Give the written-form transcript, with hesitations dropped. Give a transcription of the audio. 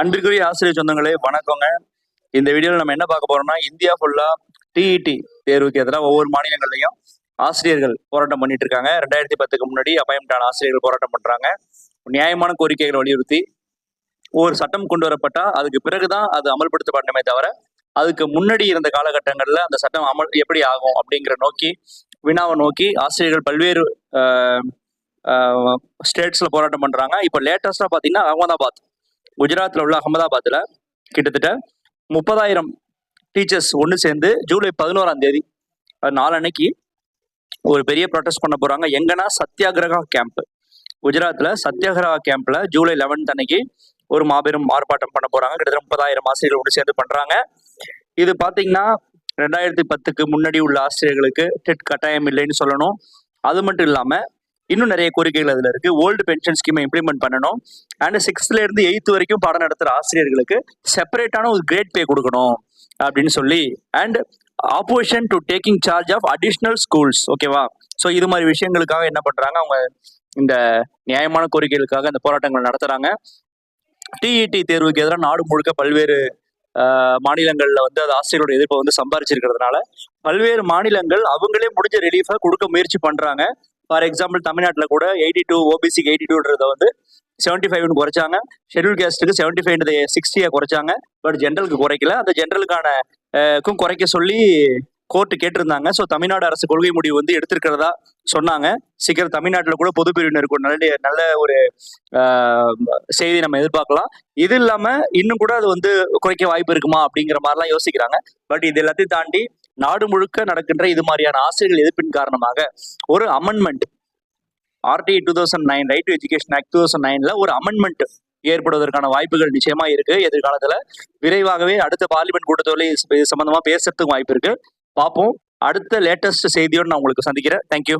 அன்பிற்குரிய ஆசிரியர் சொந்தங்களே வணக்கங்க. இந்த வீடியோவில் நம்ம என்ன பார்க்க போறோம்னா, இந்தியா ஃபுல்லா டிஇடி தேர்வுக்கு எதிராக ஒவ்வொரு மாநிலங்கள்லையும் ஆசிரியர்கள் போராட்டம் பண்ணிட்டு இருக்காங்க. 2010க்கு முன்னாடி அப்பாயின்மெண்ட் ஆன ஆசிரியர்கள் போராட்டம் பண்றாங்க. நியாயமான கோரிக்கைகளை வலியுறுத்தி ஒரு சட்டம் கொண்டு வரப்பட்டா அதுக்கு பிறகுதான் அது அமல்படுத்தப்படணுமே தவிர, அதுக்கு முன்னாடி இருந்த காலகட்டங்கள்ல அந்த சட்டம் அமல் எப்படி ஆகும் அப்படிங்கிற வினாவை நோக்கி ஆசிரியர்கள் பல்வேறு ஸ்டேட்ஸ்ல போராட்டம் பண்றாங்க. இப்போ லேட்டஸ்டா பாத்தீங்கன்னா அகமதாபாத், குஜராத்ல உள்ள அகமதாபாத்ல கிட்டத்தட்ட 30,000 டீச்சர்ஸ் ஒன்று சேர்ந்து ஜூலை 11ஆம் தேதி நாளன்னைக்கு ஒரு பெரிய ப்ரொடெஸ்ட் பண்ண போறாங்க. எங்கன்னா சத்தியாகிரகா கேம்ப், குஜராத்ல சத்தியாகிரகா கேம்ப்ல ஜூலை 11 அன்னைக்கு ஒரு மாபெரும் ஆர்ப்பாட்டம் பண்ண போறாங்க. கிட்டத்தட்ட 30,000 ஆசிரியர்கள் ஒன்று சேர்ந்து பண்றாங்க. இது பாத்தீங்கன்னா 2010க்கு முன்னாடி உள்ள ஆசிரியர்களுக்கு டெட் கட்டாயம் இல்லைன்னு சொல்லணும். அது மட்டும் இல்லாம இன்னும் நிறைய கோரிக்கைகள் அதுல இருக்கு. ஓல்டு பென்ஷன் ஸ்கீமை இம்ப்ளிமெண்ட் பண்ணணும். அண்ட் 6th இருந்து 8th வரைக்கும் பாடம் நடத்துற ஆசிரியர்களுக்கு செப்பரேட்டான ஒரு கிரேட் பே கொடுக்கணும் அப்படின்னு சொல்லி, and opposition to taking charge of additional schools. ஓகேவா? ஸோ இது மாதிரி விஷயங்களுக்காக என்ன பண்றாங்க, அவங்க இந்த நியாயமான கோரிக்கைகளுக்காக இந்த போராட்டங்கள் நடத்துறாங்க. டிஇடி தேர்வுக்கு எதிராக நாடு முழுக்க பல்வேறு மாநிலங்கள்ல வந்து அது ஆசிரியரோட எதிர்ப்பை வந்து சம்பாரிச்சிருக்கிறதுனால பல்வேறு மாநிலங்கள் அவங்களே முடிஞ்ச ரிலீஃபை கொடுக்க முயற்சி பண்றாங்க. ஃபார் எக்ஸாம்பிள் தமிழ்நாட்டில் கூட 82 ஓபிசிக்கு 82ன்றதை வந்து 75 குறைச்சாங்க. ஷெட்யூல் கேஸ்ட்டுக்கு 75 60 குறைச்சாங்க. பட் ஜென்ரலுக்கு குறைக்கல. அந்த ஜென்ரலுக்கான குறைக்க சொல்லி கோர்ட்டு கேட்டிருந்தாங்க. ஸோ தமிழ்நாடு அரசு கொள்கை முடிவு வந்து எடுத்திருக்கிறதா சொன்னாங்க. சீக்கிரம் தமிழ்நாட்டில் கூட பொது பிரிவினருக்கு நல்ல ஒரு செய்தி நம்ம எதிர்பார்க்கலாம். இது இல்லாம இன்னும் கூட அது வந்து குறைக்க வாய்ப்பு இருக்குமா அப்படிங்கிற மாதிரிலாம் யோசிக்கிறாங்க. பட் இது எல்லாத்தையும் தாண்டி நாடு முழுக்க நடக்கின்ற இது மாதிரியான ஆசிரியர்கள் எதிர்ப்பின் காரணமாக ஒரு amendment, RTI 2009 right to education act 2009ல ஒரு அமெண்ட்மெண்ட் ஏற்படுவதற்கான வாய்ப்புகள் நிச்சயமா இருக்கு. எதிர்காலத்துல விரைவாகவே அடுத்த பார்லிமெண்ட் கூட்டத்தொடரில் இது சம்பந்தமா பேசுறதுக்கு வாய்ப்பு இருக்கு. பார்ப்போம். அடுத்த லேட்டஸ்ட் செய்தியோடு நான் உங்களுக்கு சந்திக்கிறேன். தேங்க்யூ.